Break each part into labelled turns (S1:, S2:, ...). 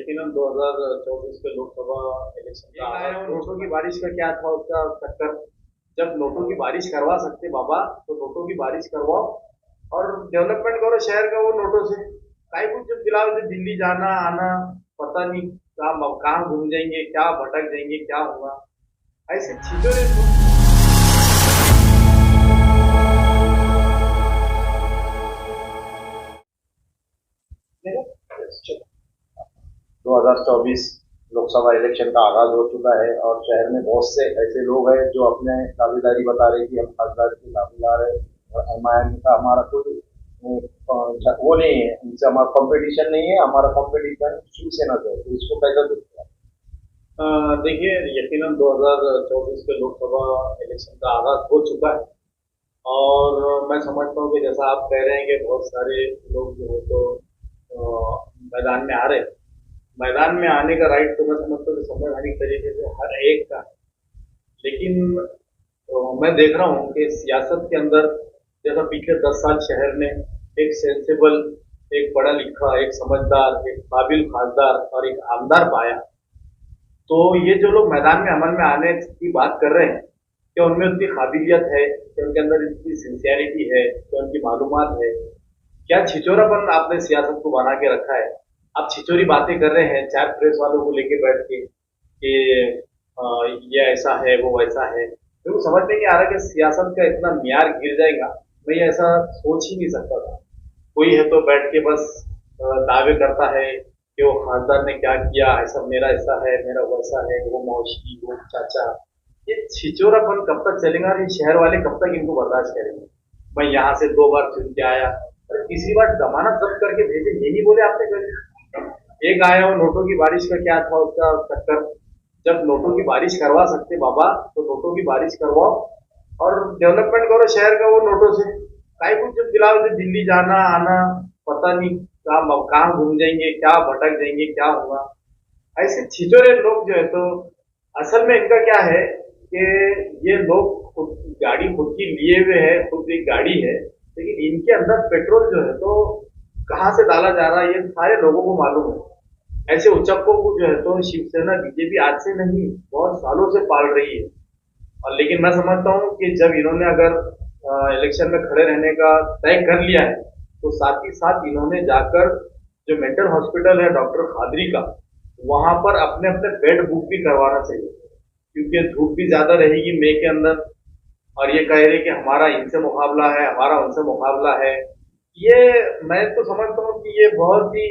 S1: यकीनन 2024 के लोकसभा इलेक्शन का नोटों की बारिश का क्या था उसका चक्कर। जब नोटों की बारिश करवा सकते बाबा तो नोटों की बारिश करवाओ और डेवलपमेंट करो शहर का वो नोटों से। काहे कुछ जब फिलहाल से दिल्ली जाना आना पता नहीं कहाँ कहाँ घूम जाएंगे, क्या भटक जाएंगे, क्या होगा, ऐसे छिछोरे लोग। 2024 लोकसभा इलेक्शन का आगाज हो चुका है और शहर में बहुत से ऐसे लोग हैं जो अपने दावेदारी बता रहे कि हम खासदार के दावेदार है और एमआईएम का हमारा कोई वो नहीं है, इनसे हमारा कंपटीशन नहीं है, हमारा कंपटीशन शिवसेना से है। तो इसको कैसे देखते हैं? देखिए, यकीनन 2024 के लोकसभा इलेक्शन का आगाज हो चुका है और मैं समझता हूँ कि जैसा आप कह रहे हैं कि बहुत सारे लोग जो है तो मैदान में आ रहे हैं। मैदान में आने का राइट तो मैं समझता हूँ कि संवैधानिक तरीके से हर एक का है। लेकिन मैं देख रहा हूँ कि सियासत के अंदर जैसा पिछले 10 साल शहर ने एक सेंसेबल, एक पढ़ा लिखा, एक समझदार, एक काबिल खासदार और एक आमदार पाया, तो ये जो लोग मैदान में अमल में आने की बात कर रहे हैं कि उनमें उतनी काबिलियत है, कि उनके अंदर इतनी सिंसियरिटी है, कि उनकी मालूमात है, क्या छिचोरापन आपने सियासत को बना के रखा है। आप छिचोरी बातें कर रहे हैं चार प्रेस वालों को लेके बैठ के कि ये ऐसा है वो वैसा है। तो समझ में नहीं आ रहा कि सियासत का इतना मियार गिर जाएगा। मैं ऐसा सोच ही नहीं सकता था। कोई है तो बैठ के बस दावे करता है कि वो खासदार ने क्या किया, ऐसा मेरा ऐसा है, मेरा वैसा है, वो मौसी, वो चाचा। ये छिचोरापन कब तक चलेगा और ये शहर वाले कब तक इनको बर्दाश्त करेंगे। मैं यहाँ से 2 बार चुन के आया और तीसरी बार जमानत जब्त करके भेजे, यही बोले आपने कभी? एक आया वो नोटों की बारिश का क्या था उसका चक्कर। जब नोटों की बारिश करवा सकते बाबा तो नोटों की बारिश करवाओ और डेवलपमेंट करो शहर का वो नोटों से। काहे कुछ जब फिलहाल से दिल्ली जाना आना पता नहीं कहाँ घूम जाएंगे, क्या भटक जाएंगे, क्या होगा, ऐसे छिचोरे लोग जो है तो असल में इनका क्या है कि ये लोग गाड़ी खुद की लिए हुए है, खुद एक गाड़ी है, लेकिन इनके अंदर पेट्रोल जो है तो कहाँ से डाला जा रहा है ये सारे लोगों को मालूम है। ऐसे उचक्कों को जो है तो शिवसेना बीजेपी आज से नहीं बहुत सालों से पाल रही है। और लेकिन मैं समझता हूँ कि जब इन्होंने अगर इलेक्शन में खड़े रहने का तय कर लिया है तो साथ ही साथ इन्होंने जाकर जो मेंटल हॉस्पिटल है डॉक्टर खादरी का, वहां पर अपने अपने बेड बुक भी करवाना चाहिए, क्योंकि धूप भी ज्यादा रहेगी मई के अंदर और ये कह रहे कि हमारा इनसे मुकाबला है, हमारा उनसे मुकाबला है। ये मैं तो समझता हूँ कि ये बहुत ही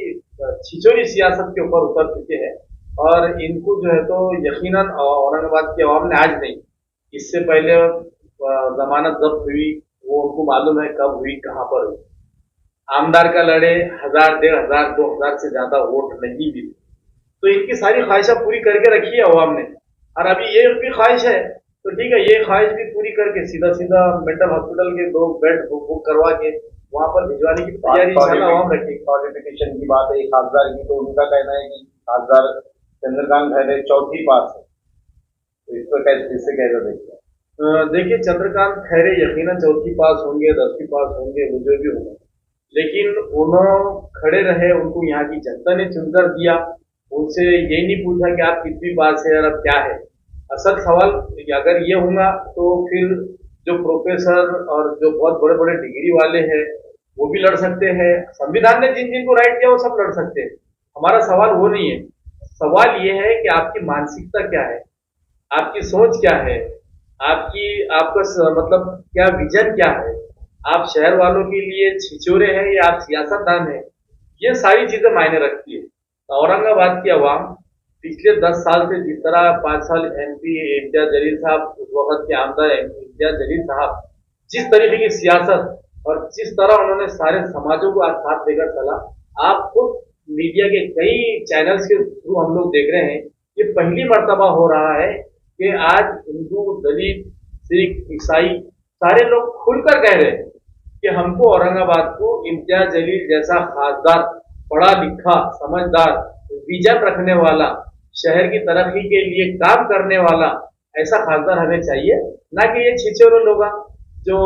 S1: छिचोरी सियासत के ऊपर उतर चुके हैं और इनको जो है तो यकीनन औरंगाबाद की आवाम ने आज नहीं, इससे पहले जमानत जब्त हुई, वो उनको मालूम है कब हुई, कहाँ पर हुई। आमदार का लड़े 1000, 1500, 2000 से ज्यादा वोट नहीं मिले, तो इनकी सारी ख्वाहिशा पूरी करके रखी है अवाम ने। और अभी ये उनकी ख्वाहिश है तो ठीक है, ये ख्वाहिश भी पूरी करके सीधा सीधा मेंटल हॉस्पिटल के 2 बेड बुक करवा के वहां पर भिजवाने की तैयारी आवाम रखेगी। क्वालिफिकेशन की बात है खासदार की, तो उनका कहना है कि खासदार चंद्रकांत खैरे 4थी पास है, तो इसको कैसे कहते देखते हैं? देखिए, चंद्रकांत खैरे यकीनन 4थी पास होंगे, 10वीं पास होंगे, वो जो भी होंगे, लेकिन उन्होंने खड़े रहे, उनको यहाँ की जनता ने चुनकर दिया। उनसे ये नहीं पूछा कि आप कितनी पास है और अब क्या है। असल सवाल अगर ये होगा तो फिर जो प्रोफेसर और जो बहुत बड़े बड़े डिग्री वाले हैं वो भी लड़ सकते हैं। संविधान ने जिन जिन को राइट दिया वो सब लड़ सकते हैं। हमारा सवाल वो नहीं है। सवाल ये है कि आपकी मानसिकता क्या है, आपकी सोच क्या है, आपका मतलब क्या विजन क्या है, आप शहर वालों के लिए छिचोरे हैं या आप सियासतदान हैं, ये सारी चीजें मायने रखती है। औरंगाबाद की आवाम पिछले 10 साल से जिस तरह 5 साल एमपी इम्तियाज जलील साहब, उस वक्त के आमदार इम्तियाज जलील साहब, जिस तरीके की सियासत और जिस तरह उन्होंने सारे समाजों को आज साथ लेकर चला, आप खुद मीडिया के कई चैनल्स के थ्रू हम लोग देख रहे हैं। ये पहली मर्तबा हो रहा है कि आज हिंदू, दलित, सिख, ईसाई सारे लोग खुलकर कह रहे हैं कि हमको औरंगाबाद को इम्तियाज जलील जैसा खासदार, पढ़ा लिखा, समझदार, विजन रखने वाला, शहर की तरक्की के लिए काम करने वाला ऐसा खासदार हमें चाहिए, ना कि ये छिचोरे लोग जो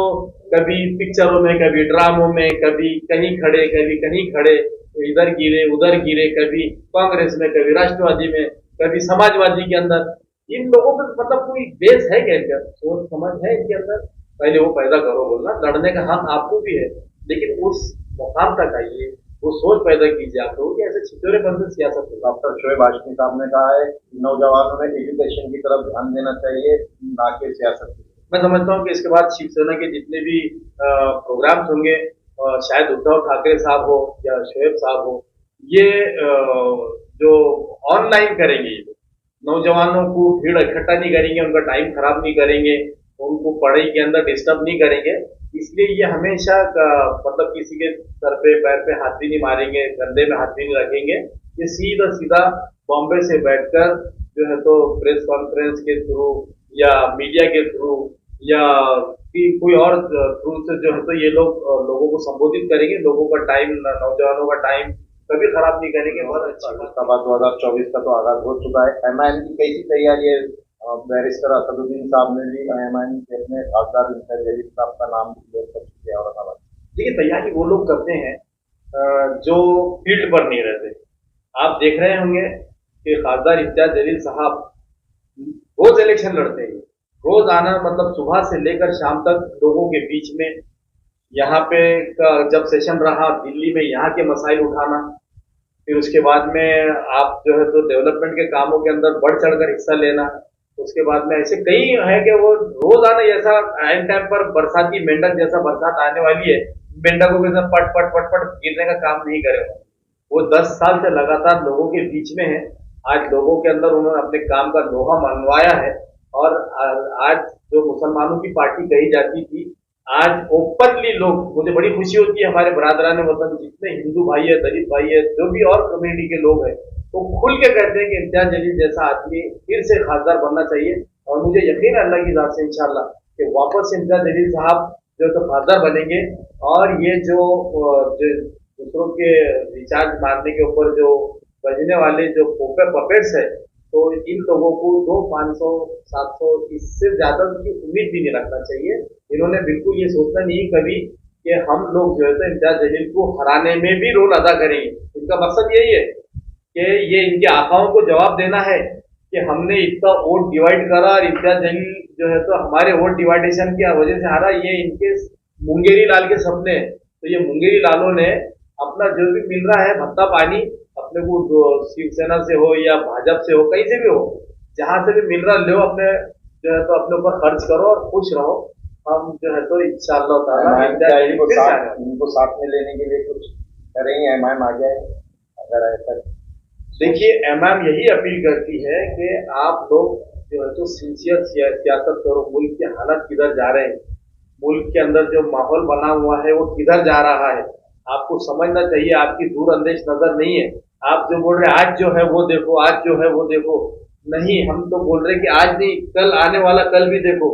S1: कभी पिक्चरों में, कभी ड्रामों में, कभी कहीं खड़े, कभी कहीं खड़े,
S2: इधर गिरे उधर गिरे, कभी कांग्रेस में, कभी राष्ट्रवादी में, कभी समाजवादी के अंदर। इन लोगों में मतलब कोई बेस है क्या, इनका सोच समझ है इनके अंदर? पहले वो पैदा करो, बोलना लड़ने का हक आपको भी है, लेकिन उस मुकाम तक आइए, वो सोच पैदा कीजिए आप लोगों की। ऐसे छिछोरे बंद सियासत में।
S1: डॉक्टर शोएब आशमी साहब ने कहा है कि नौजवानों में एजुकेशन की तरफ ध्यान देना चाहिए, ना कि सियासत की।
S2: मैं समझता हूँ कि इसके बाद शिवसेना के जितने भी प्रोग्राम्स होंगे, शायद उद्धव ठाकरे साहब हो या शोएब साहब हो, ये जो ऑनलाइन करेंगे, ये नौजवानों को भीड़ इकट्ठा नहीं करेंगे, उनका टाइम खराब नहीं करेंगे, उनको पढ़ाई के अंदर डिस्टर्ब नहीं करेंगे। इसलिए ये हमेशा मतलब किसी के सर पे पैर पे हाथ भी नहीं मारेंगे, कंधे में हाथ भी नहीं रखेंगे। ये सीधा सीधा बॉम्बे से बैठकर जो है तो प्रेस कॉन्फ्रेंस के थ्रू या मीडिया के थ्रू या कि कोई और थ्रू से जो है तो ये लोग लोगों को संबोधित करेंगे, लोगों का टाइम, नौजवानों का टाइम कभी खराब नहीं करेंगे। बहुत अच्छी बात।
S1: लोकसभा 2024 का तो आगाज हो चुका है। एमआईएम की कैसी तैयारी है? बैरिस्टर असदुद्दीन साहब ने भी एमआईएम के अपने खासदार इंचार्ज जलील साहब का नाम डिक्लेयर कर चुके हैं औरंगाबाद।
S2: देखिए, तैयारी वो लोग करते हैं जो फील्ड पर नहीं रहते। आप देख रहे होंगे कि खासदार इंचार्ज जलील साहब रोज इलेक्शन लड़ते हैं, रोज आना, मतलब सुबह से लेकर शाम तक लोगों के बीच में। यहाँ पे जब सेशन रहा दिल्ली में, यहाँ के मसाइल उठाना, फिर उसके बाद में आप जो है तो डेवलपमेंट के कामों के अंदर बढ़ चढ़कर हिस्सा लेना। उसके बाद में ऐसे कई है कि वो रोज आना, जैसा एंड टाइम पर बरसाती मेंढक जैसा बरसात आने वाली है, मेंढकों के साथ पट पट पट पट गिरने का काम नहीं करेगा। वो 10 साल से लगातार लोगों के बीच में है। आज लोगों के अंदर उन्होंने अपने काम का लोहा मनवाया है। और आज जो मुसलमानों की पार्टी कही जाती थी, आज ओपनली लोग, मुझे बड़ी खुशी होती है, हमारे बरादरान वतन जितने हिंदू भाई है, दलित भाई है, जो भी और कम्युनिटी के लोग हैं, वो खुल के कहते हैं कि इम्तियाज जलील जैसा आदमी फिर से खासदार बनना चाहिए। और मुझे यकीन है अल्लाह की जात से इंशाल्लाह कि वापस से इम्तियाज जलील साहब जो तो खासदार बनेंगे। और ये जो दूसरों के रिचार्ज मारने के ऊपर जो बजने वाले जो पपेट्स है, तो इन लोगों को 500 700 इससे ज्यादा की उम्मीद भी नहीं रखना चाहिए। इन्होंने बिल्कुल ये सोचना नहीं कभी कि हम लोग जो है तो इम्तियाज जलील को हराने में भी रोल अदा करेंगे। इनका मकसद यही है कि ये इनके आकाओं को जवाब देना है कि हमने इतना वोट डिवाइड करा और इम्तियाज जलील जो है तो हमारे वोट डिवाइडेशन की वजह से हारा। ये इनके मुंगेरी लाल के सपने। तो ये मुंगेरी लालों ने अपना जो भी मिल रहा है भत्ता पानी, अपने को शिवसेना से हो या भाजपा से हो, कहीं से भी हो, जहां से भी मिल रहा लो, अपने जो है तो अपने ऊपर खर्च करो और खुश रहो। हम जो है तो इंशाअल्लाह ताला
S1: इनको साथ में लेने के लिए कुछ करेंगे, एमआईएम आ जाए अगर ऐसा।
S2: देखिए, एमआईएम यही अपील करती है कि आप लोग जो है तो सिंसियर सियासत करो। मुल्क की हालत किधर जा रहे हैं, मुल्क के अंदर जो माहौल बना हुआ है वो किधर जा रहा है, आपको समझना चाहिए। आपकी दूरअंदेश नजर नहीं है। आप जो बोल रहे हैं आज जो है वो देखो, आज जो है वो देखो, नहीं, हम तो बोल रहे हैं कि आज नहीं, कल आने वाला कल भी देखो।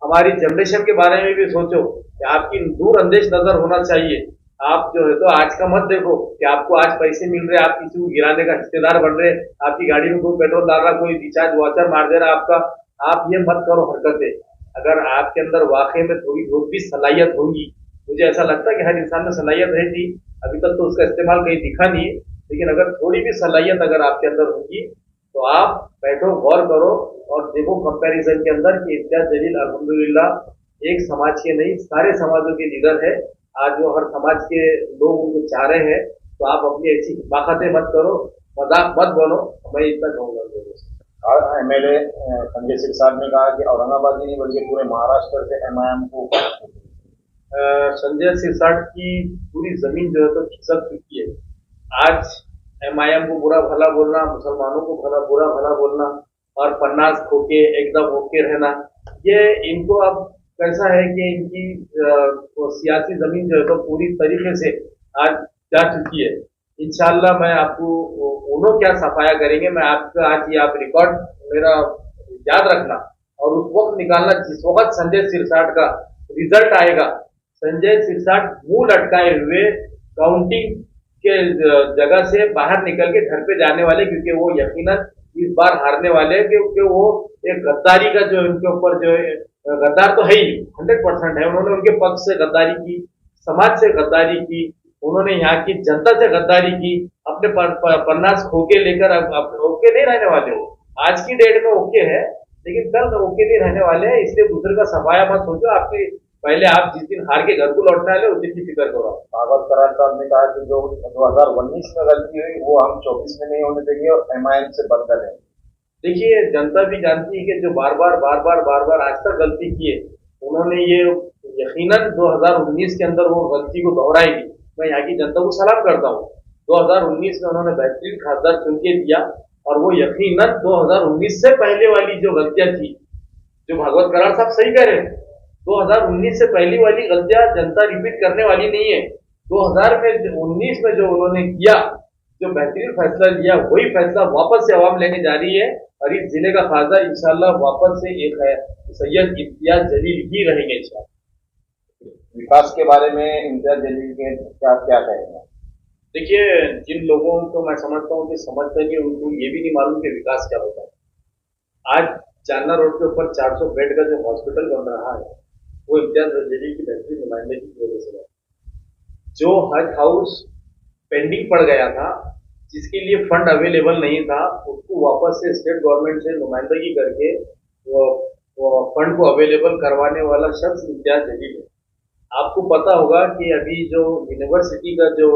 S2: हमारी जनरेशन के बारे में भी सोचो कि आपकी दूरअंदेश नजर होना चाहिए। आप जो है तो आज का मत देखो कि आपको आज पैसे मिल रहे, आप किसी को गिराने का हिस्सेदार बन रहे, आपकी गाड़ी में कोई पेट्रोल डाल रहा, कोई रिचार्ज वाचर मार दे रहा आपका। आप ये मत करो हरकतें। अगर आपके अंदर वाकई में थोड़ी बहुत भी सलाहियत होगी, मुझे ऐसा लगता है कि हर इंसान में सलाहियत रहती, अभी तक तो उसका इस्तेमाल कहीं दिखा नहीं है, लेकिन अगर थोड़ी भी सलाहियत अगर आपके अंदर होगी तो आप बैठो, गौर करो और देखो कंपैरिजन के अंदर कि इम्तियाज जलील अल्हम्दुलिल्लाह एक समाज के नहीं, सारे समाजों के लीडर है। आज वो हर समाज के लोग उनको चाह रहे हैं। तो आप अपनी ऐसी हिमाकतें मत करो, मजाक मत बनो। मैं इतना कहूंगा लोगों से।
S1: एमएलए संजय सिरसाट ने कहा कि औरंगाबाद ही नहीं बल्कि पूरे महाराष्ट्र से एमआईएम को
S2: संजय सिरसाट की पूरी जमीन जो है तो खिसक चुकी है। आज एमआईएम को बुरा भला बोलना, मुसलमानों को बुरा भला बोलना और पन्नास खोके एकदम ओके रहना, ये इनको अब कैसा है कि इनकी सियासी जमीन जो है तो पूरी तरीके से आज जा चुकी है। इंशाल्लाह मैं आपको उन्होंने क्या सफाया करेंगे, मैं आपका आज ये आप रिकॉर्ड मेरा याद रखना और उस वक्त निकालना जिस वक्त संजय सिरसाट का रिजल्ट आएगा। संजय सिरसाट मुंह लटकाए हुए काउंटिंग के जगह से बाहर निकल के घर पे जाने वाले, क्योंकि वो यकीनन इस बार हारने वाले, क्योंकि वो एक गद्दारी का जो उनके ऊपर जो गद्दार तो है ही 100% है। उन्होंने उनके पक्ष से गद्दारी की, समाज से गद्दारी की, उन्होंने यहाँ की जनता से गद्दारी की, अपने पन्नास खोके लेकर अब ओके नहीं रहने वाले हो। आज की डेट में ओके है, लेकिन कल ओके नहीं रहने वाले हैं, इसलिए दूसरे का सफाया मत सोचो। आपकी पहले आप जिस दिन हार के घर को लौटने वाले उस दिन की फिक्र करो।
S1: भागवत करार साहब ने कहा कि जो 2019 में गलती हुई वो हम 24 में नहीं होने देंगे और MIM से बदल है।
S2: देखिए, जनता भी जानती है कि जो बार बार आज तक गलती की है, उन्होंने ये यकीनन 2019 के अंदर वो गलती को दोहराएगी। मैं यहाँ की जनता को सलाम करता हूँ। 2019 में उन्होंने बेहतरीन खासदार चुन के दिया, और वो यकीनन 2019 से पहले वाली जो गलतियां थी, जो भागवत करार साहब सही कह रहे हैं, 2019 से पहली वाली गलतियां जनता रिपीट करने वाली नहीं है। 2019 में जो उन्होंने किया, जो बेहतरीन फैसला लिया, वही फैसला वापस से आवाम लेने जा रही है, और इस जिले का खासदार इंशाल्लाह वापस से एक है सैयद इम्तियाज जलील ही रहेंगे इंशाल्लाह।
S1: विकास के बारे में इम्तियाज जलील के क्या क्या कहेंगे?
S2: देखिए, जिन लोगों को मैं समझता हूँ कि समझते नहीं, उनको ये भी नहीं मालूम कि विकास क्या होता है। आज चांदना रोड के ऊपर 400 बेड का जो हॉस्पिटल बन रहा है, वो इम्तियाज जलील की बेहतरीन नुमाइंदगी की वजह से है। जो हज हाउस पेंडिंग पड़ गया था, जिसके लिए फंड अवेलेबल नहीं था, उसको वापस से स्टेट गवर्नमेंट से नुमाइंदगी करके वो फंड को अवेलेबल करवाने वाला शख्स इम्तियाज जलील है। आपको पता होगा कि अभी जो यूनिवर्सिटी का जो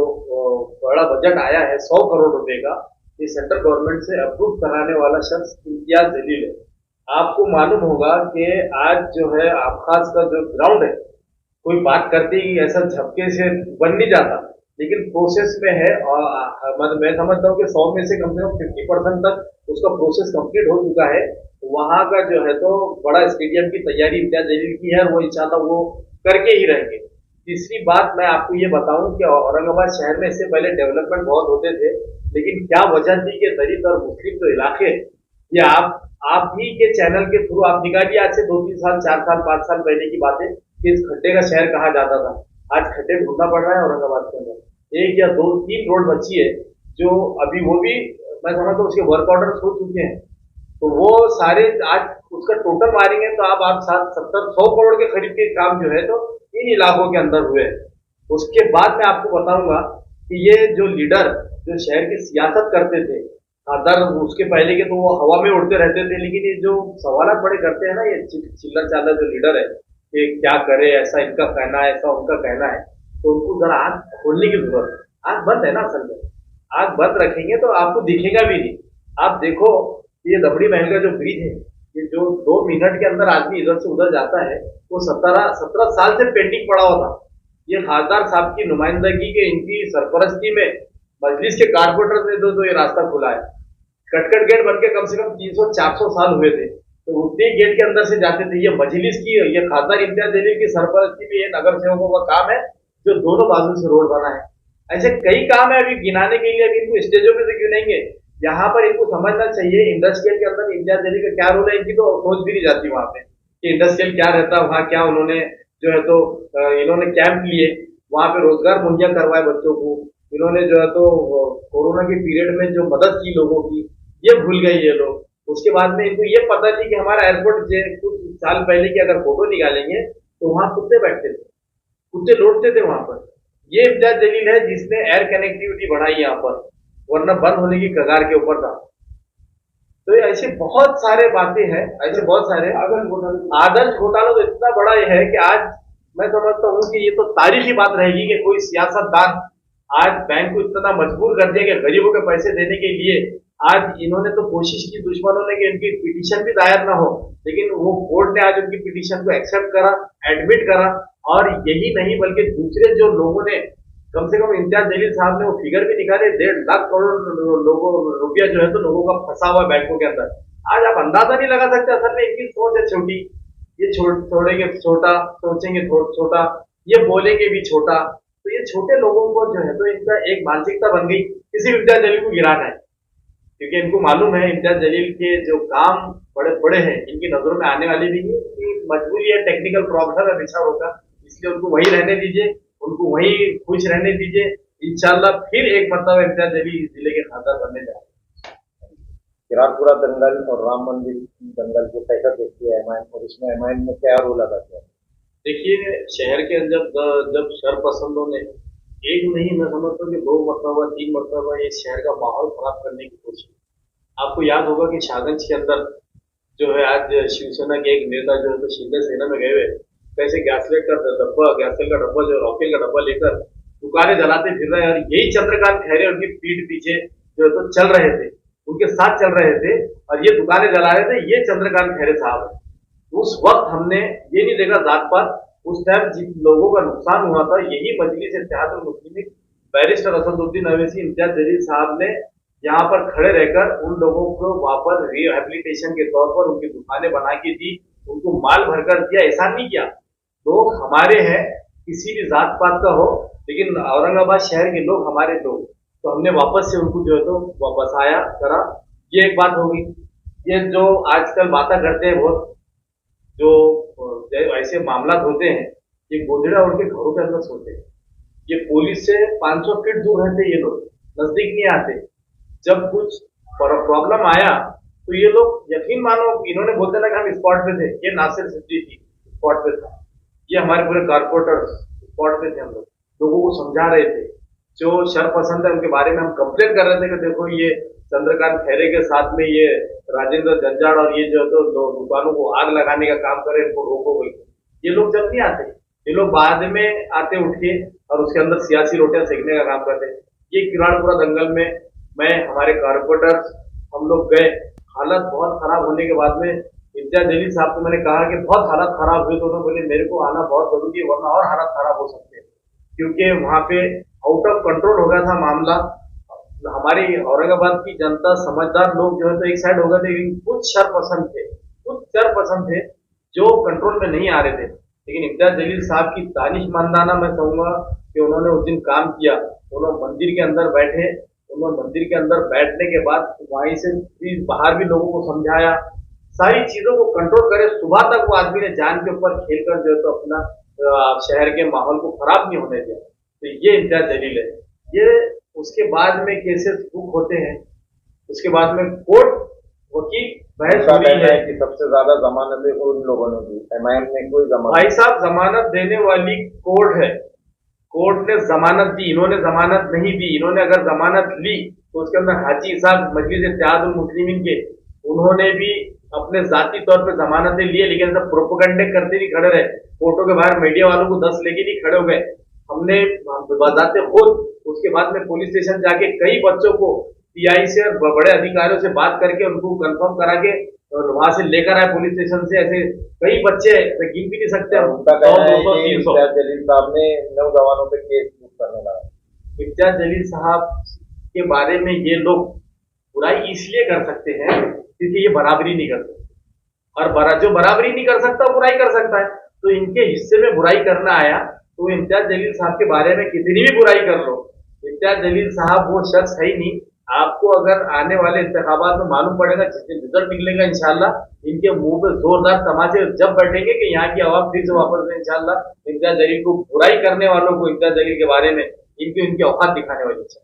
S2: बड़ा बजट आया है 100 करोड़ रुपए का, ये सेंट्रल गवर्नमेंट से अप्रूव कराने वाला शख्स इम्तियाज जलील है। आपको मालूम होगा कि आज जो है आबखाज का जो ग्राउंड है, कोई बात करते ही ऐसा झपके से बन नहीं जाता, लेकिन प्रोसेस में है। और मैं समझता हूँ कि 100 में से कम 50% तक उसका प्रोसेस कंप्लीट हो चुका है। वहां का जो है तो बड़ा स्टेडियम की तैयारी इम्तियाज जलील की है, वो इंशाल्लाह वो करके ही रहेंगे। तीसरी बात मैं आपको ये बताऊं कि औरंगाबाद शहर में इससे पहले डेवलपमेंट बहुत होते थे, लेकिन क्या वजह थी कि दलित और मुस्लिम जो इलाके, ये आप ही के चैनल के थ्रू आप निकालिए, आज से 2-3 साल 4 साल 5 साल पहले की बात है कि इस खड्डे का शहर कहा जाता था। आज खड्डे ढूंढना पड़ रहा है औरंगाबाद के अंदर। 1 या 2-3 रोड बची है, जो अभी वो भी मैं समझता हूँ उसके वर्क ऑर्डर हो चुके हैं, तो वो सारे आज उसका टोटल मारेंगे तो आप 70-100 करोड़ के करीब के काम जो है तो इन इलाकों के अंदर हुए। उसके बाद मैं आपको बताऊंगा कि ये जो लीडर जो शहर की सियासत करते थे, खासदार उसके पहले के तो वो हवा में उड़ते रहते थे, लेकिन ये जो सवाल बड़े करते हैं ना, ये चिल्लर चालर जो लीडर है कि क्या करे, ऐसा इनका कहना है, ऐसा उनका कहना है, तो उनको जरा आंख खोलने की जरूरत है। आंख बंद है ना, असल में आंख बंद रखेंगे तो आपको दिखेगा भी नहीं। आप देखो, ये दबड़ी महल का जो ब्रिज है, ये जो 2 मिनट के अंदर आदमी इधर से उधर जाता है, वो 17 साल से पेंडिंग पड़ा हुआ था। ये खासदार साहब की नुमाइंदगी के, इनकी सरपरस्ती में मजलिस के कारपोरेटर ने तो ये रास्ता खुला है। कटकट गेट बन के कम से कम 300-400 साल हुए थे, तो उतने गेट के अंदर से जाते थे। ये मजलिस की, ये खासदार इम्तियाज जलील की सरपरस्ती में ये नगर सेवकों का काम है, जो दोनों बाजू से रोड बना है। ऐसे कई काम है अभी गिनाने के लिए, अभी इनको स्टेजों पे से गिनेंगे। यहाँ पर इनको समझना चाहिए इंडस्ट्रियल के अंदर इम्तियाज जलील का क्या रोल है। इनकी तो सोच भी नहीं जाती वहां पे कि इंडस्ट्रियल क्या रहता है, वहां क्या उन्होंने जो है तो इन्होंने कैंप लिए, वहां पे रोजगार मुहैया करवाए बच्चों को, इन्होंने जो है तो कोरोना के पीरियड में जो मदद की लोगों की, ये भूल गए ये लोग। उसके बाद में इनको ये पता नहीं कि हमारा एयरपोर्ट कुछ साल पहले की अगर फोटो निकालेंगे तो वहां कुत्ते बैठते थे, कुत्ते लौटते थे वहां पर। ये इम्तियाज जलील है जिसने एयर कनेक्टिविटी बढ़ाई यहाँ पर, वरना बंद होने की कगार के ऊपर था। तो ऐसे बहुत सारे बातें हैं, ऐसे बहुत सारे आदर्श घोटाला तो इतना बड़ा है कि आज मैं समझता हूँ कि ये तो तारीखी बात रहेगी कि कोई सियासतदान आज बैंक को इतना मजबूर कर दिया कि गरीबों के पैसे देने के लिए आज इन्होंने तो कोशिश की दुश्मनों ने कि इनकी पिटीशन भी दायर ना हो, लेकिन वो कोर्ट ने आज उनकी पिटीशन को एक्सेप्ट करा, एडमिट करा। और यही नहीं बल्कि दूसरे जो लोगों ने, कम से कम इम्तियाज जलील साहब ने वो फिगर भी निकाले, 1.5 लाख करोड़ लोगों रुपया जो है तो लोगों का फंसा हुआ बैंकों के अंदर। आज आप अंदाजा नहीं लगा सकते, असल में इनकी सोच है छोटी, ये छोड़ेंगे छोटा, सोचेंगे छोटा, ये बोलेंगे भी छोटा। तो ये छोटे लोगों को जो है तो इनका एक मानसिकता बन गई किसी इम्तियाज जलील को गिराना है, क्योंकि इनको मालूम है इम्तियाज जलील के जो काम बड़े बड़े हैं, इनकी नजरों में आने वाले भी नहीं, कि मजबूरी है, टेक्निकल प्रॉब्लम है बिछा होगा, इसलिए उनको वही रहने दीजिए, उनको वही खुश रहने दीजिए। इंशाल्लाह फिर एक मतलब इम्तियाज जलील इस जिले के खासदार बनने जा रहे हैं।
S1: किरारपुरा दंगल और राम मंदिर दंगल को कैसा देखती है MIM, और इसमें MIM ने क्या रोल अदा किया?
S2: देखिए, शहर के अंदर जब शरपसंदों ने एक नहीं, मैं समझता हूँ कि 2 मरतबा 3 मरतबा ये शहर का माहौल खराब करने की कोशिश। आपको याद होगा कि शाहगंज के अंदर जो है आज शिवसेना के एक नेता जो है तो शिंदे सेना में गए हुए, कैसे गैस का डब्बा जो रॉकेल का डब्बा लेकर दुकानें जलाते फिर रहे हैं, और यही चंद्रकांत खैरे उनकी पीठ पीछे जो है तो चल रहे थे, उनके साथ चल रहे थे, और ये दुकानें जला रहे थे, ये चंद्रकांत खैरे साहब है। उस वक्त हमने ये नहीं देखा जात पात, उस टाइम जिन लोगों का नुकसान हुआ था यही मजलिस इत्तेहादुल मुस्लिमीन बैरिस्टर असदुद्दीन अवैसी, इम्तियाज जलील साहब ने यहाँ पर खड़े रहकर उन लोगों को वापस रिहेबिलिटेशन के तौर पर उनकी दुकानें बना के दी, उनको माल भरकर दिया। ऐसा नहीं किया, लोग हमारे हैं, किसी भी जात पात का हो, लेकिन औरंगाबाद शहर के लोग हमारे लोग, तो हमने वापस से उनको जो है तो बसाया करा। ये एक बात होगी। ये जो आजकल बातें करते हैं बहुत, जो ऐसे मामला होते हैं, ये गोदड़ा उनके घरों के अंदर सोते हैं, ये पुलिस से 500 फीट दूर रहते, ये लोग नजदीक नहीं आते। जब कुछ प्रॉब्लम आया तो ये लोग, यकीन मानो, इन्होंने बोलते ना कि हम स्पॉट पे थे, ये नासिर सिद्दीकी स्पॉट पे था, ये हमारे पूरे कारपोरेटर स्पॉट पे थे, हम लोगों को समझा रहे थे। जो शरपसंद है उनके बारे में हम कंप्लेन कर रहे थे कि देखो ये चंद्रकांत खैरे के साथ में ये राजेंद्र जंजाड़ और ये जो है तो दुकानों को आग लगाने का काम करे, इनको रोको बोल। ये लोग जब नहीं आते, ये लोग बाद में आते उठ के, और उसके अंदर सियासी रोटियां सेकने का काम करते। ये किराड़पुरा दंगल में मैं, हमारे कारपोरेटर, हम लोग गए, हालत बहुत खराब होने के बाद में इम्तियाज जलील साहब को मैंने कहा कि बहुत हालत खराब हुई, तो उन्होंने बोले मेरे को आना बहुत जरूरी है वरना और हालत खराब हो सकते हैं, क्योंकि वहां पे आउट ऑफ कंट्रोल हो गया था मामला। हमारी औरंगाबाद की जनता, समझदार लोग जो है तो एक साइड हो गए थे, लेकिन कुछ शरपसंद थे जो कंट्रोल में नहीं आ रहे थे। लेकिन इम्तियाज जलील साहब की तारीफ मानदाना मैं कहूंगा कि उन्होंने उस दिन काम किया। उन्होंने मंदिर के अंदर बैठे, उन्होंने मंदिर के अंदर बैठने के बाद वहीं से भी बाहर भी लोगों को समझाया, सारी चीजों को कंट्रोल करे। सुबह तक वो आदमी ने जान के ऊपर खेलकर जो है तो अपना शहर के माहौल को खराब नहीं होने दिया। तो ये इम्तियाज जलील है। ये उसके बाद में केसेस बुक होते हैं, उसके बाद में कोर्ट वकील बहस हो रही है
S1: कि सबसे ज्यादा जमानतें उन लोगों ने दी, एमआईएम ने कोई जमानत।
S2: भाई साहब, जमानत देने वाली कोर्ट है, कोर्ट ने जमानत दी, इन्होंने जमानत नहीं दी। इन्होंने अगर जमानत ली तो उसके अंदर हाजी साहब मजलिस इत्तेहादुल मुस्लिमीन के, उन्होंने भी अपने जाती तौर पे जमानतें लिए, लेकिन सब प्रोपोगंडे करते नहीं खड़े रहे, कोर्टों के बाहर मीडिया वालों को 10 लेके नहीं खड़े हो गए। हमने बताते खुद उसके बाद में पुलिस स्टेशन जाके कई बच्चों को पीआई से और बड़े अधिकारियों से बात करके उनको कंफर्म करा के और वहां से लेकर आए पुलिस स्टेशन से। ऐसे कई बच्चे गिन भी नहीं सकते हम, 100-200-300।
S1: जलील साहब ने नौजवानों पे केस बुक करने लगा।
S2: इम्तियाज जलील साहब के बारे में ये लोग बुराई इसलिए कर सकते हैं क्योंकि ये बराबरी नहीं कर सकते, और जो बराबरी नहीं कर सकता बुराई कर सकता है। तो इनके हिस्से में बुराई करना आया तो इम्तियाज जलील साहब के बारे में कितनी भी बुराई कर लो, इम्तियाज जलील साहब वो शख्स है ही नहीं। आपको अगर आने वाले इंतखाबात में मालूम पड़ेगा, जिस दिन रिजल्ट निकलेगा इंशाल्लाह, इनके मुंह पे जोरदार तमाचे जब बैठेंगे कि यहाँ की आवाम फिर से वापस में इंशाल्लाह इम्तियाज जलील को, बुराई करने वालों को इम्तियाज जलील के बारे में इनकी औकात दिखाने वाली है।